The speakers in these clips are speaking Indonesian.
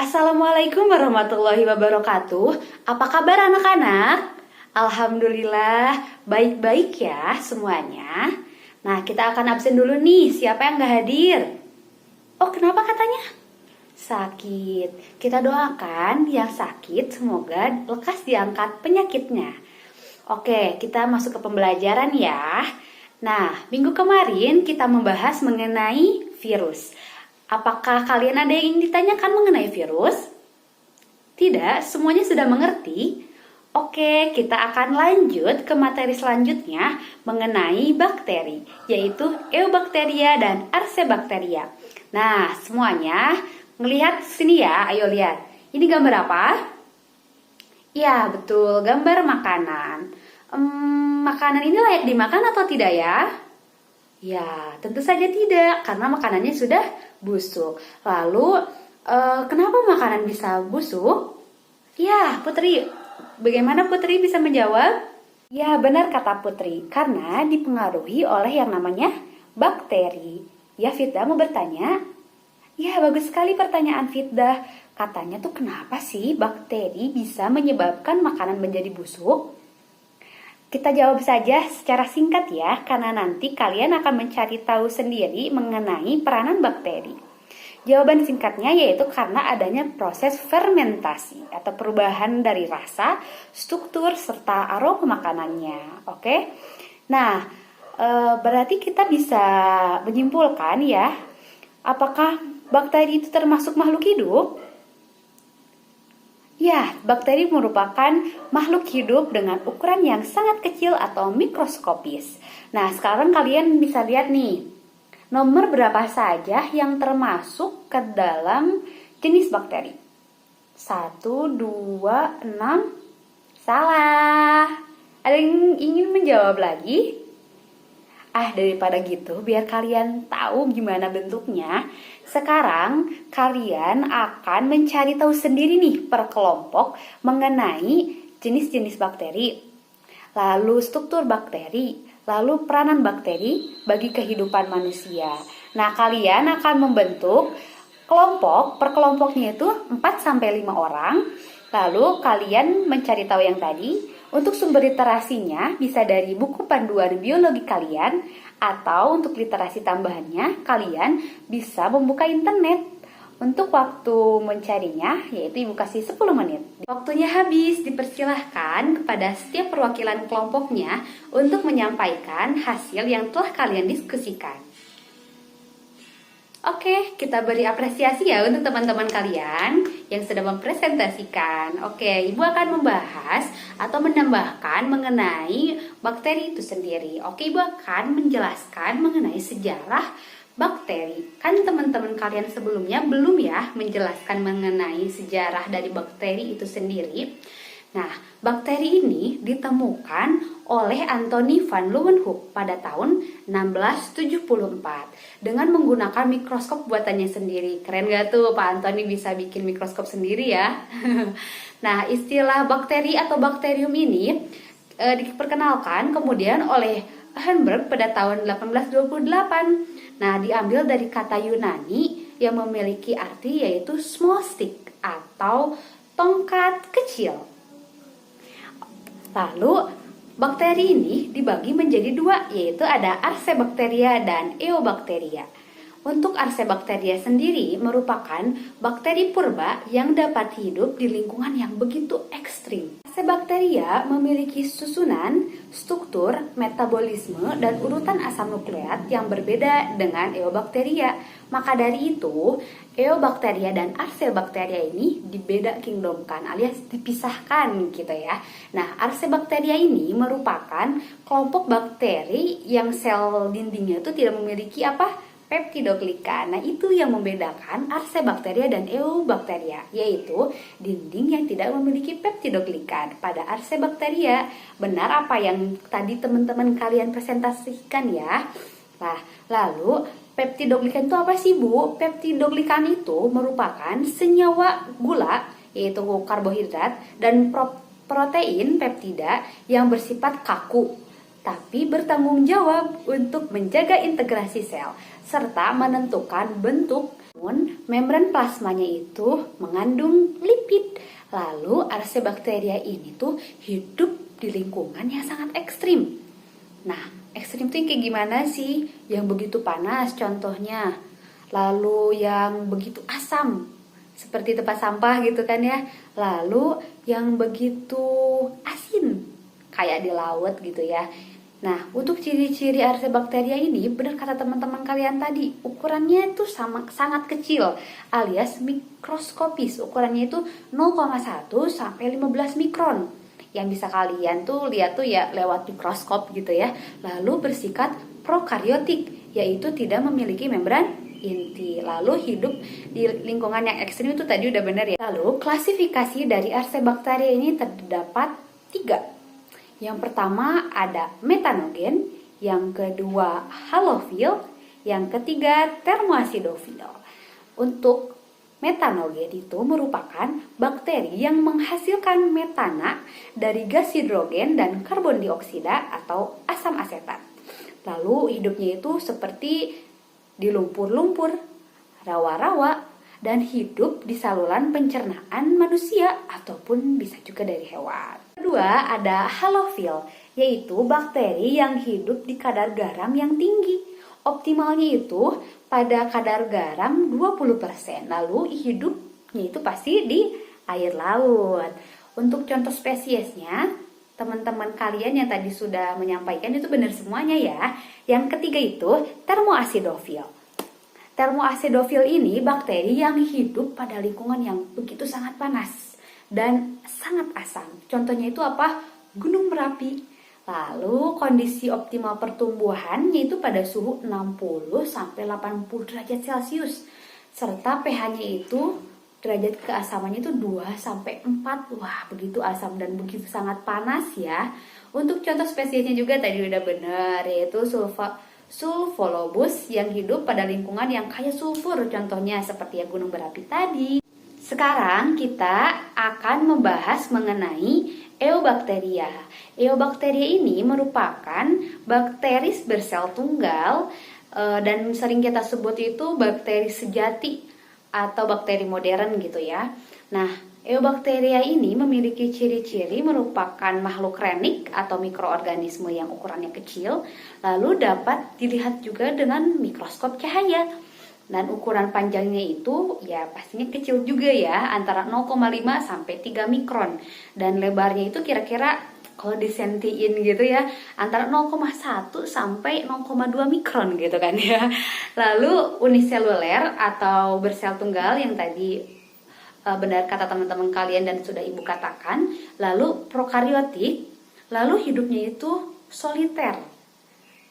Assalamualaikum warahmatullahi wabarakatuh. Apa kabar anak-anak? Alhamdulillah, baik-baik ya semuanya. Nah, kita akan absen dulu nih. Siapa yang gak hadir? Oh, kenapa katanya? Sakit. Kita doakan yang sakit semoga lekas diangkat penyakitnya. Oke, kita masuk ke pembelajaran ya. Nah, minggu kemarin kita membahas mengenai virus. Apakah kalian ada yang ingin ditanyakan mengenai virus? Tidak, semuanya sudah mengerti? Oke, kita akan lanjut ke materi selanjutnya mengenai bakteri, yaitu Eubacteria dan Archaebacteria. Nah, semuanya ngelihat sini ya, ayo lihat. Ini gambar apa? Ya, betul, gambar makanan. Makanan ini layak dimakan atau tidak ya? Ya, tentu saja tidak, karena makanannya sudah busuk. Lalu, kenapa makanan bisa busuk? Ya, Putri, bagaimana Putri bisa menjawab? Ya, benar kata Putri, karena dipengaruhi oleh yang namanya bakteri. Ya, Firda mau bertanya? Ya, bagus sekali pertanyaan Firda. Katanya tuh kenapa sih bakteri bisa menyebabkan makanan menjadi busuk? Kita jawab saja secara singkat ya, karena nanti kalian akan mencari tahu sendiri mengenai peranan bakteri. Jawaban singkatnya yaitu karena adanya proses fermentasi atau perubahan dari rasa, struktur, serta aroma makanannya. Oke? Nah, berarti kita bisa menyimpulkan ya, apakah bakteri itu termasuk makhluk hidup? Ya, bakteri merupakan makhluk hidup dengan ukuran yang sangat kecil atau mikroskopis. Nah, sekarang kalian bisa lihat nih, nomor berapa saja yang termasuk ke dalam jenis bakteri? 1, 2, 6. Salah. Ada yang ingin menjawab lagi? Daripada gitu, biar kalian tahu gimana bentuknya, sekarang kalian akan mencari tahu sendiri nih per kelompok mengenai jenis-jenis bakteri, lalu struktur bakteri, lalu peranan bakteri bagi kehidupan manusia. Nah, kalian akan membentuk kelompok, per kelompoknya itu 4-5 orang. Lalu kalian mencari tahu yang tadi. Untuk sumber literasinya bisa dari buku panduan biologi kalian, atau untuk literasi tambahannya kalian bisa membuka internet. Untuk waktu mencarinya yaitu Ibu kasih 10 menit. Waktunya habis, dipersilahkan kepada setiap perwakilan kelompoknya untuk menyampaikan hasil yang telah kalian diskusikan. Oke, kita beri apresiasi ya untuk teman-teman kalian yang sudah mempresentasikan. Oke, Ibu akan membahas atau menambahkan mengenai bakteri itu sendiri. Oke, Ibu akan menjelaskan mengenai sejarah bakteri. Kan teman-teman kalian sebelumnya belum ya menjelaskan mengenai sejarah dari bakteri itu sendiri. Nah, bakteri ini ditemukan oleh Anthony van Leeuwenhoek pada tahun 1674 dengan menggunakan mikroskop buatannya sendiri. Keren gak tuh Pak Anthony bisa bikin mikroskop sendiri ya? Nah, istilah bakteri atau bakterium ini diperkenalkan kemudian oleh Ehrenberg pada tahun 1828. Nah, diambil dari kata Yunani yang memiliki arti yaitu small stick atau tongkat kecil. Lalu, bakteri ini dibagi menjadi dua, yaitu ada Archaebacteria dan Eubacteria. Untuk Archaebacteria sendiri merupakan bakteri purba yang dapat hidup di lingkungan yang begitu ekstrim. Archaebacteria memiliki susunan, struktur, metabolisme, dan urutan asam nukleat yang berbeda dengan Eubacteria. Maka dari itu, Eubacteria dan Archaebacteria ini dibeda kingdomkan alias dipisahkan gitu ya. Nah, Archaebacteria ini merupakan kelompok bakteri yang sel dindingnya itu tidak memiliki peptidoglika. Nah, itu yang membedakan Archaebacteria dan Eubacteria, yaitu dinding yang tidak memiliki peptidoglikan. Pada Archaebacteria, benar apa yang tadi teman-teman kalian presentasikan ya. Nah, lalu peptidoglikan itu apa sih, Bu? Peptidoglikan itu merupakan senyawa gula, yaitu karbohidrat, dan protein peptida yang bersifat kaku, tapi bertanggung jawab untuk menjaga integrasi sel serta menentukan bentuk Membran plasmanya itu mengandung lipid. Lalu Archaebacteria ini tuh hidup di lingkungan yang sangat ekstrim. Nah, ekstrim tuh yang kayak gimana sih? Yang begitu panas contohnya. Lalu yang begitu asam, seperti tempat sampah gitu kan ya. Lalu yang begitu asin, kayak di laut gitu ya. Nah, untuk ciri-ciri Archaebacteria ini, benar kata teman-teman kalian tadi, ukurannya itu sangat kecil, alias mikroskopis. Ukurannya itu 0,1 sampai 15 mikron. Yang bisa kalian tuh lihat tuh ya lewat mikroskop gitu ya. Lalu bersifat prokaryotik, yaitu tidak memiliki membran inti. Lalu hidup di lingkungan yang ekstrim itu tadi udah benar ya. Lalu klasifikasi dari Archaebacteria ini terdapat 3. Yang pertama ada metanogen, yang kedua halofil, yang ketiga termoasidofil. Untuk metanogen itu merupakan bakteri yang menghasilkan metana dari gas hidrogen dan karbon dioksida atau asam asetat. Lalu hidupnya itu seperti di lumpur-lumpur, rawa-rawa, dan hidup di saluran pencernaan manusia ataupun bisa juga dari hewan. Kedua ada halofil, yaitu bakteri yang hidup di kadar garam yang tinggi. Optimalnya itu pada kadar garam 20%. Lalu hidupnya itu pasti di air laut. Untuk contoh spesiesnya, teman-teman kalian yang tadi sudah menyampaikan itu benar semuanya ya. Yang ketiga itu termoasidofil. Termoasidofil ini bakteri yang hidup pada lingkungan yang begitu sangat panas dan sangat asam. Contohnya itu apa? Gunung Merapi. Lalu kondisi optimal pertumbuhannya itu pada suhu 60 sampai 80 derajat Celcius. Serta pH-nya itu derajat keasamannya itu 2 sampai 4. Wah, begitu asam dan begitu sangat panas ya. Untuk contoh spesiesnya juga tadi udah benar, yaitu Sulfolobus yang hidup pada lingkungan yang kaya sulfur, contohnya seperti yang gunung berapi tadi. Sekarang kita akan membahas mengenai Eubacteria. Eubacteria ini merupakan bakteri bersel tunggal dan sering kita sebut itu bakteri sejati atau bakteri modern gitu ya. Nah, Eubacteria ini memiliki ciri-ciri merupakan makhluk renik atau mikroorganisme yang ukurannya kecil, lalu dapat dilihat juga dengan mikroskop cahaya. Dan ukuran panjangnya itu ya pastinya kecil juga ya, antara 0,5 sampai 3 mikron. Dan lebarnya itu kira-kira kalau disentiin gitu ya, antara 0,1 sampai 0,2 mikron gitu kan ya. Lalu uniseluler atau bersel tunggal yang tadi benar kata teman-teman kalian dan sudah ibu katakan. Lalu prokaryotik, lalu hidupnya itu soliter.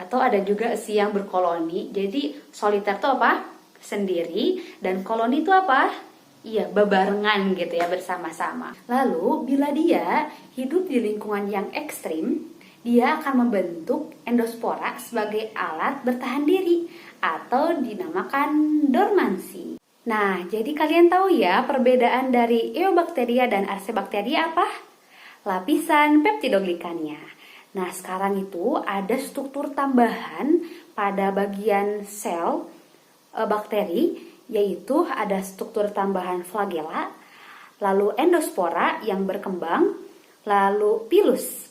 Atau ada juga sih yang berkoloni. Jadi soliter itu apa? Sendiri, dan koloni itu apa? Iya, bebarengan gitu ya, bersama-sama. Lalu bila dia hidup di lingkungan yang ekstrim, dia akan membentuk endospora sebagai alat bertahan diri atau dinamakan dormansi. Nah, jadi kalian tahu ya perbedaan dari Eubacteria dan Archaebacteria apa? Lapisan peptidoglikannya. Nah, sekarang itu ada struktur tambahan pada bagian sel bakteri, yaitu ada struktur tambahan flagela, lalu endospora yang berkembang, lalu pilus.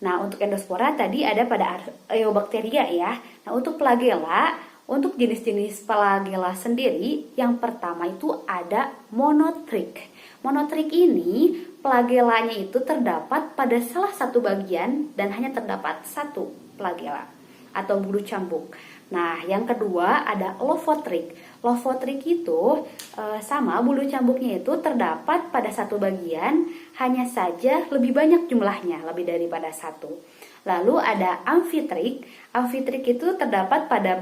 Nah, untuk endospora tadi ada pada Eubacteria ya. Nah, untuk flagela, untuk jenis-jenis flagela sendiri, yang pertama itu ada monotrik. Monotrik ini flagelanya itu terdapat pada salah satu bagian dan hanya terdapat satu flagela atau bulu cambuk. Nah, yang kedua ada lofotrik. Lofotrik itu sama bulu cambuknya itu terdapat pada satu bagian, hanya saja lebih banyak jumlahnya, lebih daripada satu. Lalu ada amfitrik. Amfitrik itu terdapat pada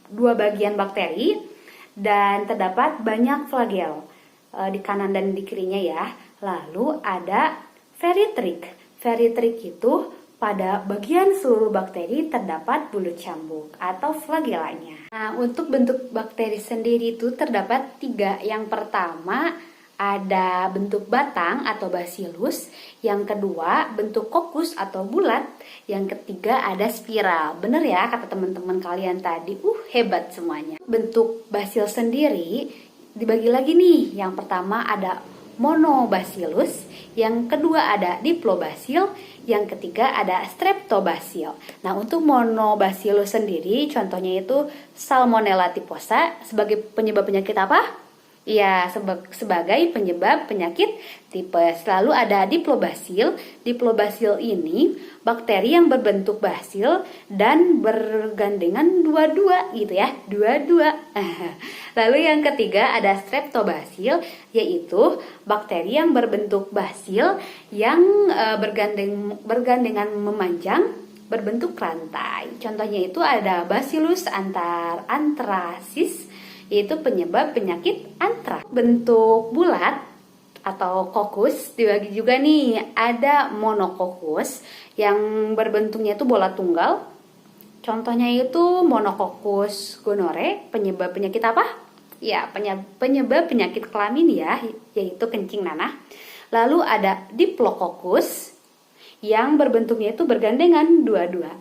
dua bagian bakteri dan terdapat banyak flagel di kanan dan di kirinya ya. Lalu ada feritrik. Feritrik itu pada bagian seluruh bakteri terdapat bulu cambuk atau flagelanya. Nah, untuk bentuk bakteri sendiri itu terdapat 3. Yang pertama ada bentuk batang atau bacillus, yang kedua bentuk kokus atau bulat, yang ketiga ada spiral. Bener ya kata teman-teman kalian tadi, hebat semuanya. Bentuk basil sendiri dibagi lagi nih. Yang pertama ada monobacillus, yang kedua ada diplobasil, yang ketiga ada streptobasil. Nah, untuk monobacillus sendiri contohnya itu Salmonella typhosa sebagai penyebab penyakit apa? Ya, sebagai penyebab penyakit tipes. Lalu ada diplobasil. Diplobasil ini bakteri yang berbentuk basil dan bergandengan dua-dua gitu ya, dua-dua. Lalu yang ketiga ada streptobasil, yaitu bakteri yang berbentuk basil yang bergandengan memanjang berbentuk rantai. Contohnya itu ada Bacillus anthracis, yaitu penyebab penyakit antraks. Bentuk bulat atau kokus dibagi juga nih. Ada monokokus yang berbentuknya itu bola tunggal. Contohnya itu monokokus gonore, penyebab penyakit apa? Ya, penyebab penyakit kelamin ya, yaitu kencing nanah. Lalu ada diplokokus yang berbentuknya itu bergandengan dua-dua.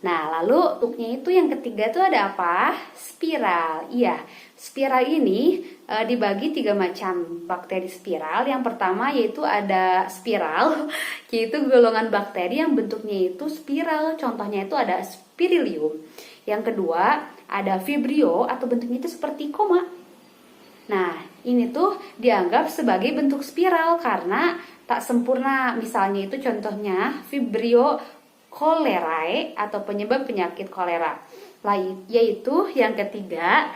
Nah, lalu bentuknya itu yang ketiga itu ada apa? Spiral. Iya, spiral ini dibagi 3 macam bakteri spiral. Yang pertama yaitu ada spiral, yaitu golongan bakteri yang bentuknya itu spiral. Contohnya itu ada Spirilium. Yang kedua ada Vibrio atau bentuknya itu seperti koma. Nah, ini tuh dianggap sebagai bentuk spiral karena tak sempurna. Misalnya itu contohnya Vibrio cholerae atau penyebab penyakit kolera. Yaitu yang ketiga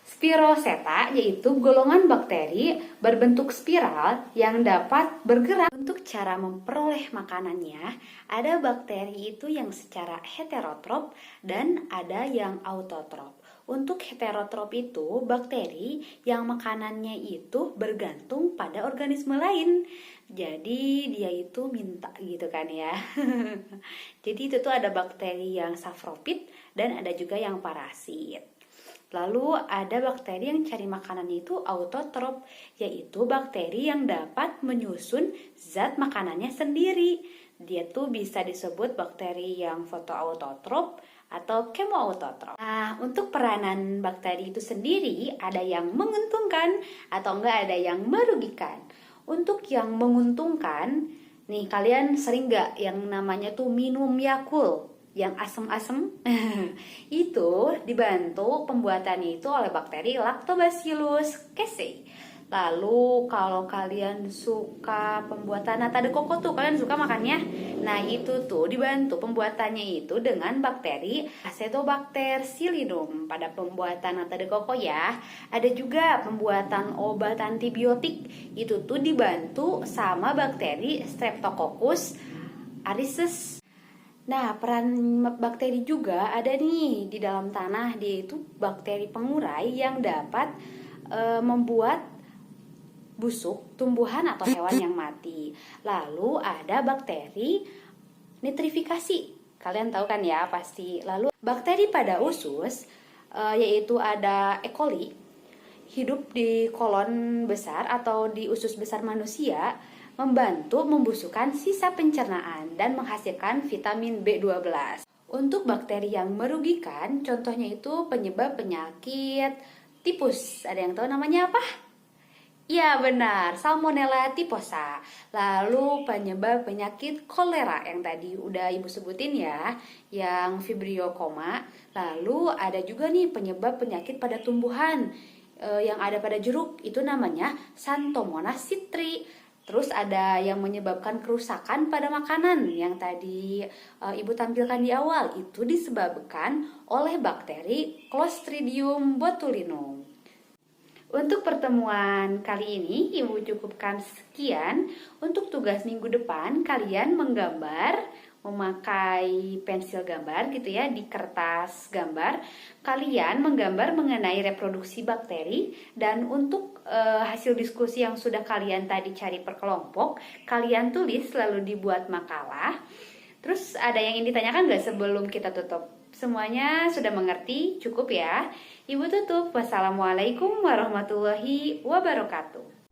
Spiroseta, yaitu golongan bakteri berbentuk spiral yang dapat bergerak. Untuk cara memperoleh makanannya, ada bakteri itu yang secara heterotrop dan ada yang autotrop. Untuk heterotrop itu bakteri yang makanannya itu bergantung pada organisme lain. Jadi dia itu minta gitu kan ya. Jadi itu tuh ada bakteri yang saprofit dan ada juga yang parasit. Lalu ada bakteri yang cari makanannya itu autotrop, yaitu bakteri yang dapat menyusun zat makanannya sendiri. Dia tuh bisa disebut bakteri yang fotoautotrop atau kemoautotrop. Nah, untuk peranan bakteri itu sendiri ada yang menguntungkan atau enggak ada yang merugikan. Untuk yang menguntungkan, nih kalian sering enggak yang namanya tuh minum Yakult yang asem-asem? Itu dibantu pembuatannya itu oleh bakteri Lactobacillus casei. Lalu kalau kalian suka pembuatan nata de coco tuh, kalian suka makannya. Nah, itu tuh dibantu pembuatannya itu dengan bakteri Acetobacter pseudomonas pada pembuatan nata de coco ya. Ada juga pembuatan obat antibiotik, itu tuh dibantu sama bakteri Streptococcus aureus. Nah, peran bakteri juga ada nih di dalam tanah, yaitu bakteri pengurai yang dapat membuat busuk tumbuhan atau hewan yang mati. Lalu ada bakteri nitrifikasi. Kalian tahu kan ya pasti. Lalu bakteri pada usus yaitu ada E. coli, hidup di kolon besar atau di usus besar manusia, membantu membusukkan sisa pencernaan dan menghasilkan vitamin B12. Untuk bakteri yang merugikan, contohnya itu penyebab penyakit tipus. Ada yang tahu namanya apa? Ya benar, Salmonella typhosa. Lalu penyebab penyakit kolera yang tadi udah ibu sebutin ya, yang Vibrio coma. Lalu ada juga nih penyebab penyakit pada tumbuhan yang ada pada jeruk, itu namanya Xanthomonas citri. Terus ada yang menyebabkan kerusakan pada makanan yang tadi ibu tampilkan di awal, itu disebabkan oleh bakteri Clostridium botulinum. Untuk pertemuan kali ini ibu cukupkan sekian. Untuk tugas minggu depan kalian menggambar memakai pensil gambar gitu ya, di kertas gambar kalian menggambar mengenai reproduksi bakteri, dan untuk hasil diskusi yang sudah kalian tadi cari per kelompok kalian tulis lalu dibuat makalah. Terus ada yang ingin ditanyakan gak sebelum kita tutup? Semuanya sudah mengerti? Cukup ya. Ibu tutup. Wassalamualaikum warahmatullahi wabarakatuh.